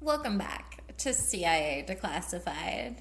Welcome back to CIA Declassified.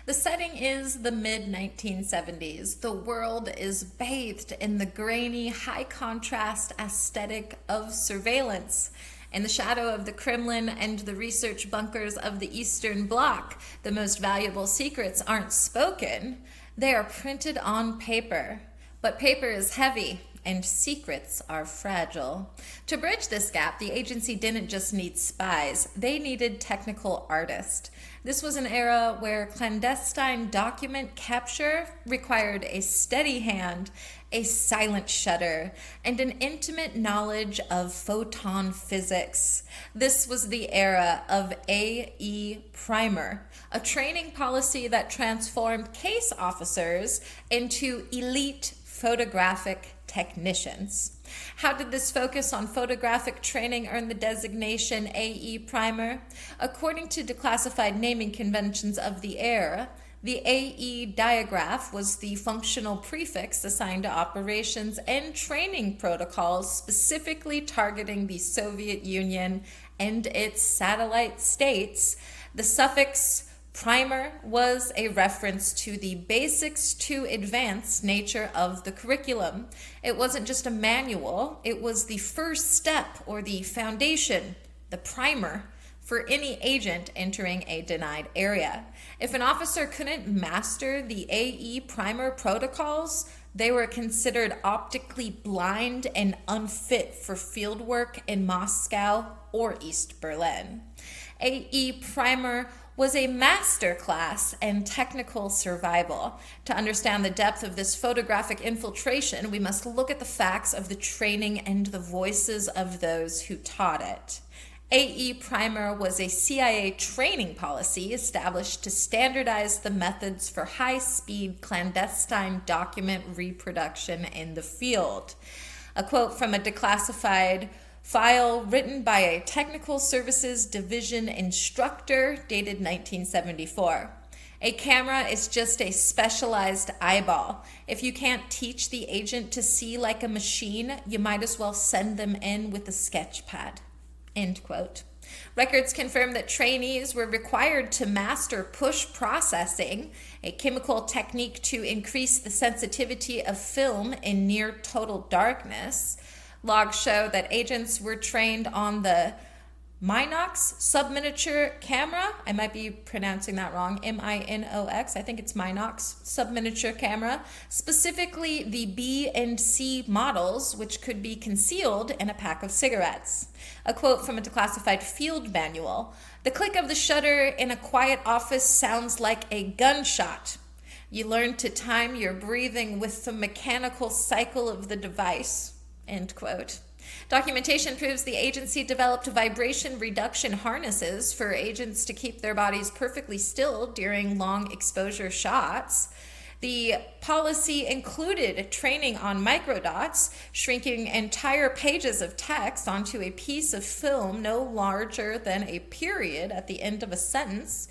The setting is the mid-1970s. The world is bathed in the grainy, high-contrast aesthetic of surveillance. In the shadow of the Kremlin and the research bunkers of the Eastern Bloc, the most valuable secrets aren't spoken. They are printed on paper. But paper is heavy, and secrets are fragile. To bridge this gap, the agency didn't just need spies, they needed technical artists. This was an era where clandestine document capture required a steady hand, a silent shutter, and an intimate knowledge of photon physics. This was the era of AEPRIMER, a training policy that transformed case officers into elite photographic technicians. How did this focus on photographic training earn the designation AEPRIMER? According to declassified naming conventions of the era, the AE diagraph was the functional prefix assigned to operations and training protocols specifically targeting the Soviet Union and its satellite states. The suffix primer was a reference to the basics to advanced nature of the curriculum. It wasn't just a manual, it was the first step or the foundation, the primer, for any agent entering a denied area. If an officer couldn't master the AEPRIMER protocols, they were considered optically blind and unfit for field work in Moscow or East Berlin. AEPRIMER was a master class in technical survival. To understand the depth of this photographic infiltration, we must look at the facts of the training and the voices of those who taught it. AEPRIMER was a CIA training policy established to standardize the methods for high-speed clandestine document reproduction in the field. A quote from a declassified file written by a Technical Services Division instructor dated 1974. A camera is just a specialized eyeball. If you can't teach the agent to see like a machine, you might as well send them in with a sketch pad. End quote. Records confirm that trainees were required to master push processing, a chemical technique to increase the sensitivity of film in near total darkness. Logs show that agents were trained on the Minox subminiature camera. I might be pronouncing that wrong, Minox. I think it's Minox subminiature camera, specifically the B and C models, which could be concealed in a pack of cigarettes. A quote from a declassified field manual: "The click of the shutter in a quiet office sounds like a gunshot. You learn to time your breathing with the mechanical cycle of the device." End quote. Documentation proves the agency developed vibration reduction harnesses for agents to keep their bodies perfectly still during long exposure shots. The policy included training on microdots, shrinking entire pages of text onto a piece of film no larger than a period at the end of a sentence.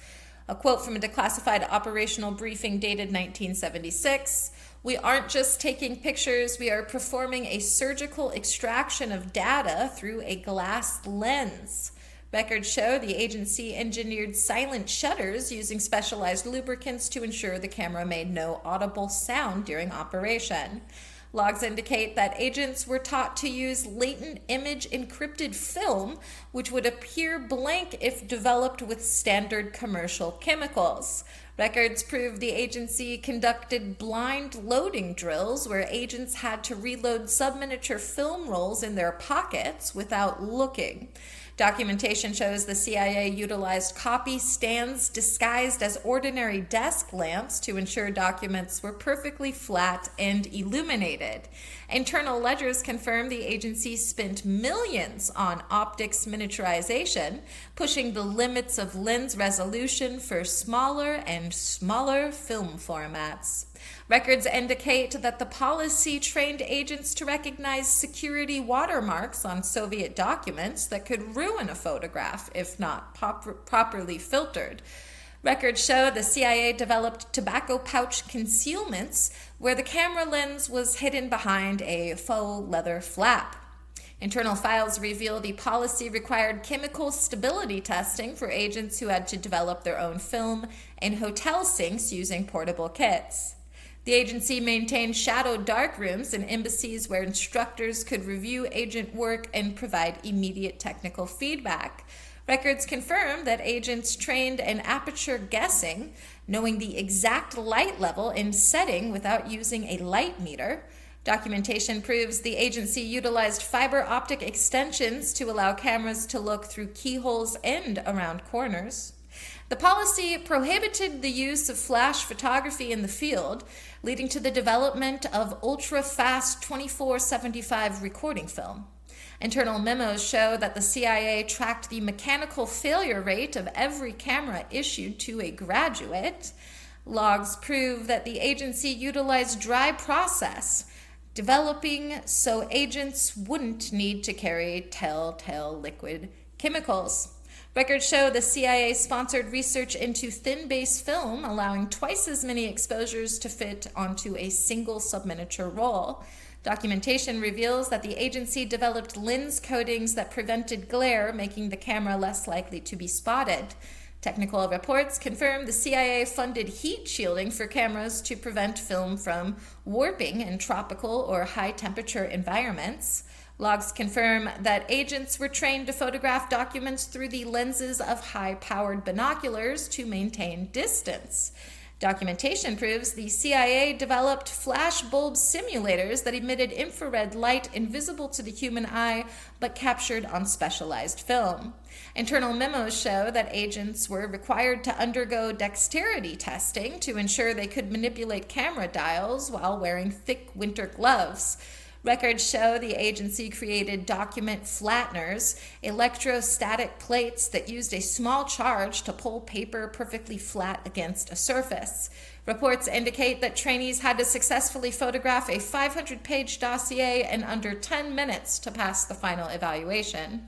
A quote from a declassified operational briefing dated 1976. "We aren't just taking pictures, we are performing a surgical extraction of data through a glass lens." Records show the agency engineered silent shutters using specialized lubricants to ensure the camera made no audible sound during operation. Logs indicate that agents were taught to use latent image encrypted film, which would appear blank if developed with standard commercial chemicals. Records prove the agency conducted blind loading drills where agents had to reload subminiature film rolls in their pockets without looking. Documentation shows the CIA utilized copy stands disguised as ordinary desk lamps to ensure documents were perfectly flat and illuminated. Internal ledgers confirm the agency spent millions on optics miniaturization, pushing the limits of lens resolution for smaller and smaller film formats. Records indicate that the policy trained agents to recognize security watermarks on Soviet documents that could ruin a photograph if not properly filtered. Records show the CIA developed tobacco pouch concealments where the camera lens was hidden behind a faux leather flap. Internal files reveal the policy required chemical stability testing for agents who had to develop their own film in hotel sinks using portable kits. The agency maintained shadow darkrooms in embassies where instructors could review agent work and provide immediate technical feedback. Records confirm that agents trained in aperture guessing, knowing the exact light level and setting without using a light meter. Documentation proves the agency utilized fiber optic extensions to allow cameras to look through keyholes and around corners. The policy prohibited the use of flash photography in the field, leading to the development of ultra-fast 2475 recording film. Internal memos show that the CIA tracked the mechanical failure rate of every camera issued to a graduate. Logs prove that the agency utilized dry process, developing so agents wouldn't need to carry telltale liquid chemicals. Records show the CIA sponsored research into thin-base film, allowing twice as many exposures to fit onto a single subminiature roll. Documentation reveals that the agency developed lens coatings that prevented glare, making the camera less likely to be spotted. Technical reports confirm the CIA funded heat shielding for cameras to prevent film from warping in tropical or high-temperature environments. Logs confirm that agents were trained to photograph documents through the lenses of high-powered binoculars to maintain distance. Documentation proves the CIA developed flash bulb simulators that emitted infrared light invisible to the human eye but captured on specialized film. Internal memos show that agents were required to undergo dexterity testing to ensure they could manipulate camera dials while wearing thick winter gloves. Records show the agency created document flatteners, electrostatic plates that used a small charge to pull paper perfectly flat against a surface. Reports indicate that trainees had to successfully photograph a 500-page dossier in under 10 minutes to pass the final evaluation.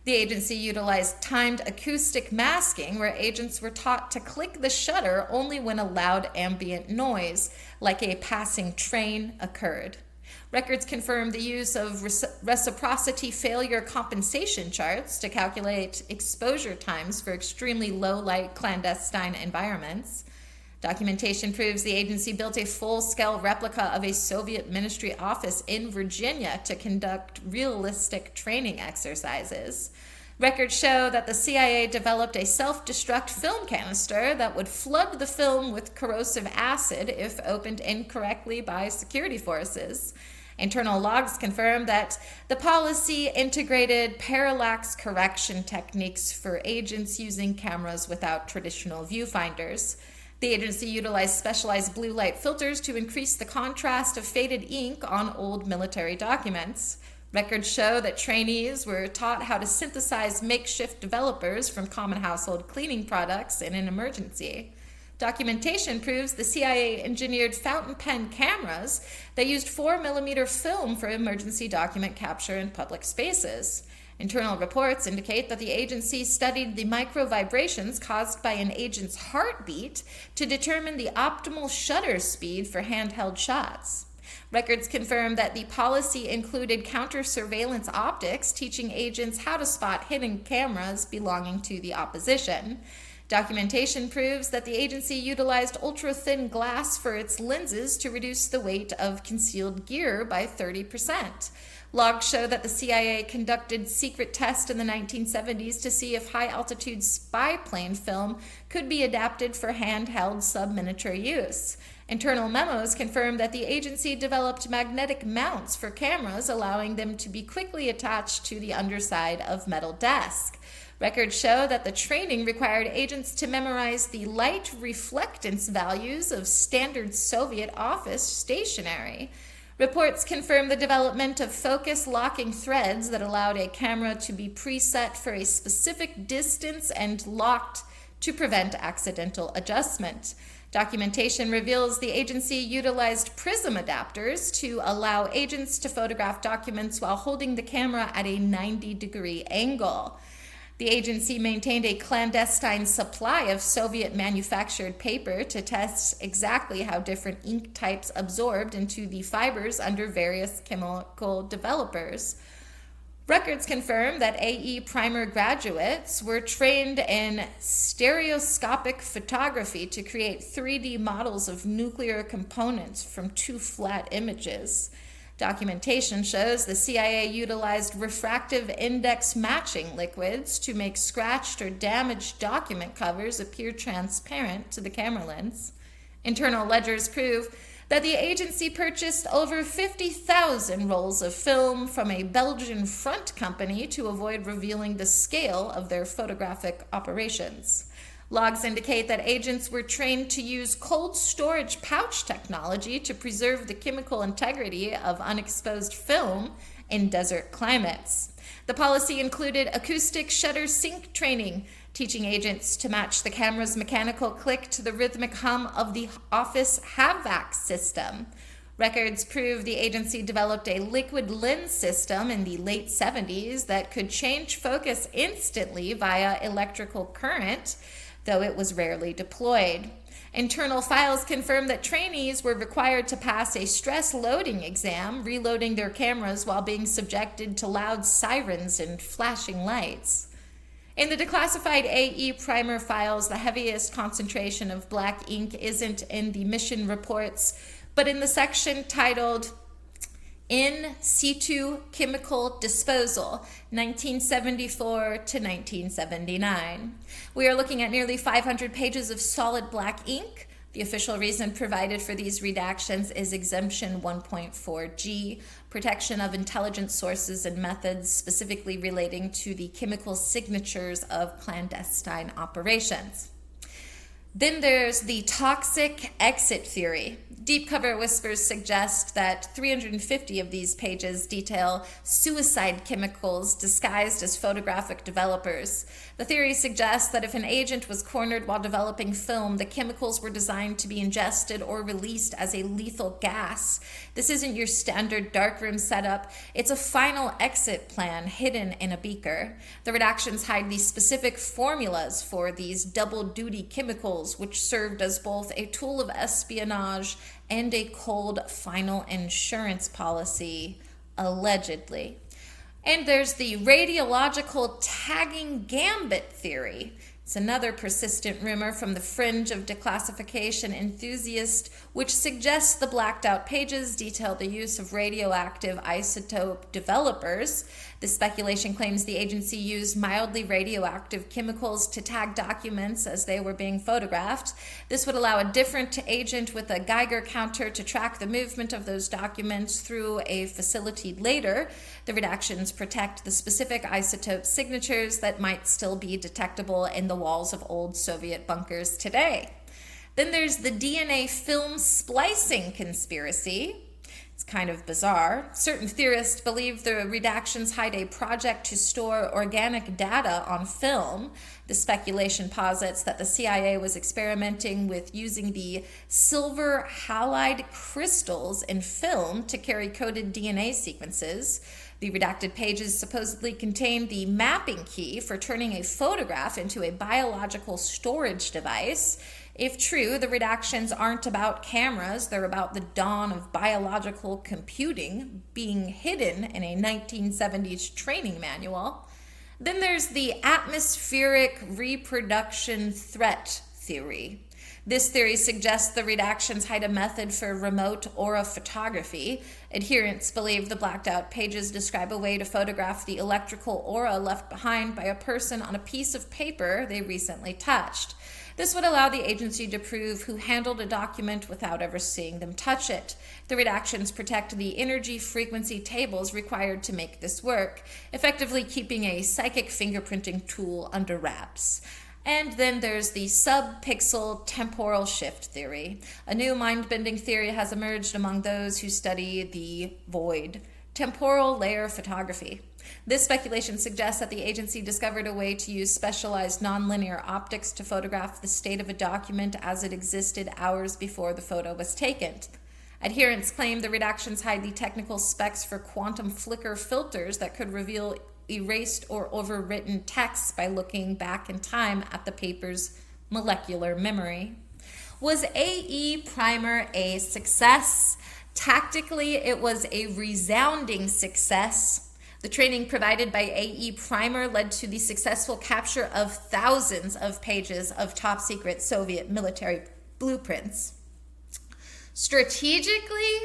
The agency utilized timed acoustic masking, where agents were taught to click the shutter only when a loud ambient noise, like a passing train, occurred. Records confirm the use of reciprocity failure compensation charts to calculate exposure times for extremely low-light clandestine environments. Documentation proves the agency built a full-scale replica of a Soviet ministry office in Virginia to conduct realistic training exercises. Records show that the CIA developed a self-destruct film canister that would flood the film with corrosive acid if opened incorrectly by security forces. Internal logs confirm that the policy integrated parallax correction techniques for agents using cameras without traditional viewfinders. The agency utilized specialized blue light filters to increase the contrast of faded ink on old military documents. Records show that trainees were taught how to synthesize makeshift developers from common household cleaning products in an emergency. Documentation proves the CIA engineered fountain pen cameras that used 4mm film for emergency document capture in public spaces. Internal reports indicate that the agency studied the micro vibrations caused by an agent's heartbeat to determine the optimal shutter speed for handheld shots. Records confirm that the policy included counter-surveillance optics, teaching agents how to spot hidden cameras belonging to the opposition. Documentation proves that the agency utilized ultra-thin glass for its lenses to reduce the weight of concealed gear by 30%. Logs show that the CIA conducted secret tests in the 1970s to see if high-altitude spy plane film could be adapted for handheld subminiature use. Internal memos confirm that the agency developed magnetic mounts for cameras, allowing them to be quickly attached to the underside of metal desks. Records show that the training required agents to memorize the light reflectance values of standard Soviet office stationery. Reports confirm the development of focus locking threads that allowed a camera to be preset for a specific distance and locked to prevent accidental adjustment. Documentation reveals the agency utilized prism adapters to allow agents to photograph documents while holding the camera at a 90-degree angle. The agency maintained a clandestine supply of Soviet-manufactured paper to test exactly how different ink types absorbed into the fibers under various chemical developers. Records confirm that AEPRIMER graduates were trained in stereoscopic photography to create 3D models of nuclear components from two flat images. Documentation shows the CIA utilized refractive index matching liquids to make scratched or damaged document covers appear transparent to the camera lens. Internal ledgers prove that the agency purchased over 50,000 rolls of film from a Belgian front company to avoid revealing the scale of their photographic operations. Logs indicate that agents were trained to use cold storage pouch technology to preserve the chemical integrity of unexposed film in desert climates. The policy included acoustic shutter sync training, teaching agents to match the camera's mechanical click to the rhythmic hum of the office HVAC system. Records prove the agency developed a liquid lens system in the late 70s that could change focus instantly via electrical current, though it was rarely deployed. Internal files confirm that trainees were required to pass a stress loading exam, reloading their cameras while being subjected to loud sirens and flashing lights. In the declassified AEPRIMER files, the heaviest concentration of black ink isn't in the mission reports, but in the section titled In Situ Chemical Disposal, 1974 to 1979. We are looking at nearly 500 pages of solid black ink. The official reason provided for these redactions is Exemption 1.4G, protection of intelligence sources and methods specifically relating to the chemical signatures of clandestine operations. Then there's the toxic exit theory. Deep cover whispers suggest that 350 of these pages detail suicide chemicals disguised as photographic developers. The theory suggests that if an agent was cornered while developing film, the chemicals were designed to be ingested or released as a lethal gas. This isn't your standard darkroom setup. It's a final exit plan hidden in a beaker. The redactions hide the specific formulas for these double-duty chemicals, which served as both a tool of espionage and a cold final insurance policy, allegedly. And there's the radiological tagging gambit theory. It's another persistent rumor from the fringe of declassification enthusiasts, which suggests the blacked out pages detail the use of radioactive isotope developers. This speculation claims the agency used mildly radioactive chemicals to tag documents as they were being photographed. This would allow a different agent with a Geiger counter to track the movement of those documents through a facility later. The redactions protect the specific isotope signatures that might still be detectable in the walls of old Soviet bunkers today. Then there's the DNA film splicing conspiracy. It's kind of bizarre. Certain theorists believe the redactions hide a project to store organic data on film. The speculation posits that the CIA was experimenting with using the silver halide crystals in film to carry coded DNA sequences. The redacted pages supposedly contain the mapping key for turning a photograph into a biological storage device. If true, the redactions aren't about cameras, they're about the dawn of biological computing being hidden in a 1970s training manual. Then there's the atmospheric reproduction threat theory. This theory suggests the redactions hide a method for remote aura photography. Adherents believe the blacked out pages describe a way to photograph the electrical aura left behind by a person on a piece of paper they recently touched. This would allow the agency to prove who handled a document without ever seeing them touch it. The redactions protect the energy frequency tables required to make this work, effectively keeping a psychic fingerprinting tool under wraps. And then there's the sub-pixel temporal shift theory. A new mind-bending theory has emerged among those who study the void, temporal layer photography. This speculation suggests that the agency discovered a way to use specialized nonlinear optics to photograph the state of a document as it existed hours before the photo was taken. Adherents claim the redactions hide the technical specs for quantum flicker filters that could reveal erased or overwritten text by looking back in time at the paper's molecular memory. Was AEPRIMER a success? Tactically, it was a resounding success. The training provided by AEPRIMER led to the successful capture of thousands of pages of top-secret Soviet military blueprints. Strategically,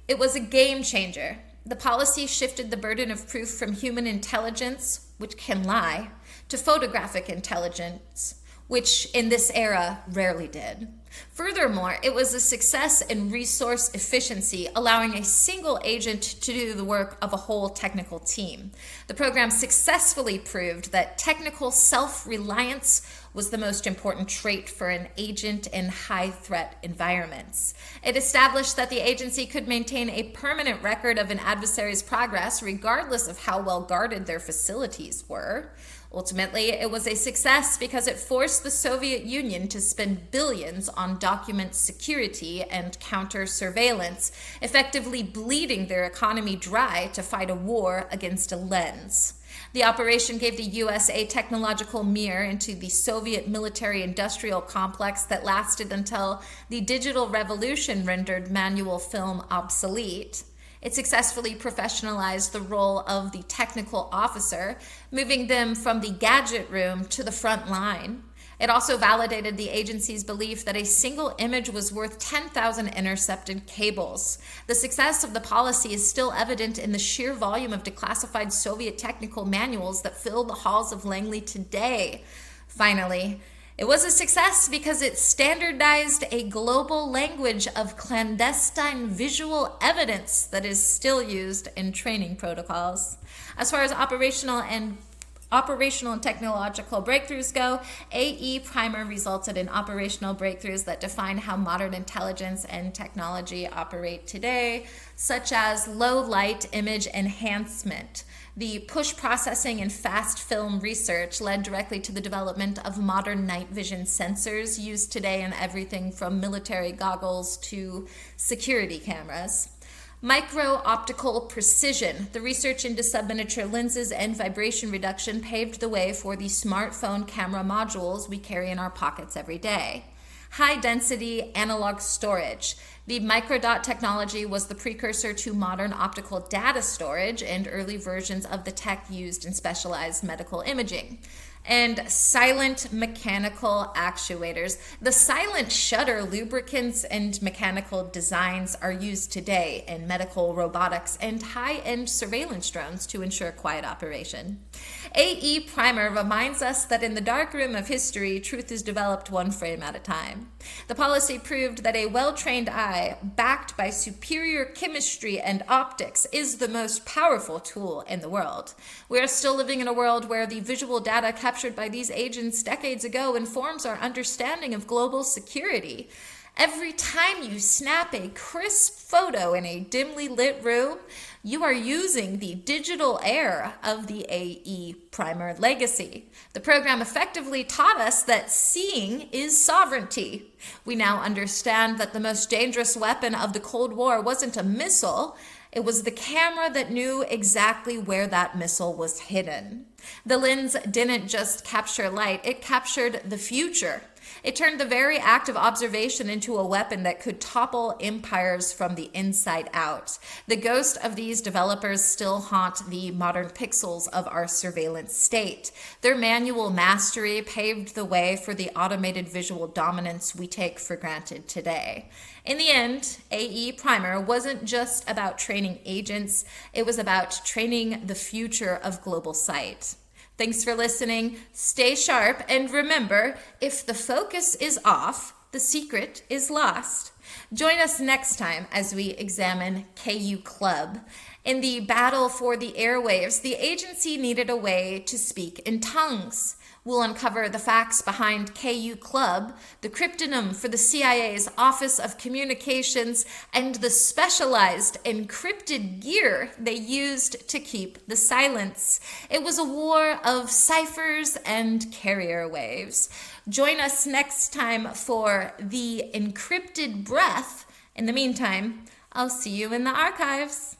it was a game changer. The policy shifted the burden of proof from human intelligence, which can lie, to photographic intelligence, which in this era rarely did. Furthermore, it was a success in resource efficiency, allowing a single agent to do the work of a whole technical team. The program successfully proved that technical self-reliance was the most important trait for an agent in high-threat environments. It established that the agency could maintain a permanent record of an adversary's progress regardless of how well guarded their facilities were. Ultimately, it was a success because it forced the Soviet Union to spend billions on document security and counter-surveillance, effectively bleeding their economy dry to fight a war against a lens. The operation gave the US a technological mirror into the Soviet military-industrial complex that lasted until the digital revolution rendered manual film obsolete. It successfully professionalized the role of the technical officer, moving them from the gadget room to the front line. It also validated the agency's belief that a single image was worth 10,000 intercepted cables. The success of the policy is still evident in the sheer volume of declassified Soviet technical manuals that fill the halls of Langley today. Finally, it was a success because it standardized a global language of clandestine visual evidence that is still used in training protocols. As far as operational and technological breakthroughs go, AEPRIMER resulted in operational breakthroughs that define how modern intelligence and technology operate today, such as low light image enhancement. The push processing and fast film research led directly to the development of modern night vision sensors used today in everything from military goggles to security cameras. Micro-optical precision. The research into subminiature lenses and vibration reduction paved the way for the smartphone camera modules we carry in our pockets every day. High-density analog storage. The microdot technology was the precursor to modern optical data storage and early versions of the tech used in specialized medical imaging. And silent mechanical actuators. The silent shutter lubricants and mechanical designs are used today in medical robotics and high-end surveillance drones to ensure quiet operation. AEPRIMER reminds us that in the dark room of history, truth is developed one frame at a time. The policy proved that a well-trained eye, backed by superior chemistry and optics, is the most powerful tool in the world. We are still living in a world where the visual data captured by these agents decades ago informs our understanding of global security. Every time you snap a crisp photo in a dimly lit room, you are using the digital air of the AEPRIMER legacy. The program effectively taught us that seeing is sovereignty. We now understand that the most dangerous weapon of the Cold War wasn't a missile, it was the camera that knew exactly where that missile was hidden. The lens didn't just capture light, it captured the future. It turned the very act of observation into a weapon that could topple empires from the inside out. The ghost of these developers still haunt the modern pixels of our surveillance state. Their manual mastery paved the way for the automated visual dominance we take for granted today. In the end, AEPRIMER wasn't just about training agents, it was about training the future of global sight. Thanks for listening. Stay sharp, and remember, if the focus is off, the secret is lost. Join us next time as we examine KU Club. In the battle for the airwaves, the agency needed a way to speak in tongues. We'll uncover the facts behind KU Club, the cryptonym for the CIA's Office of Communications, and the specialized encrypted gear they used to keep the silence. It was a war of ciphers and carrier waves. Join us next time for the encrypted breath. In the meantime, I'll see you in the archives.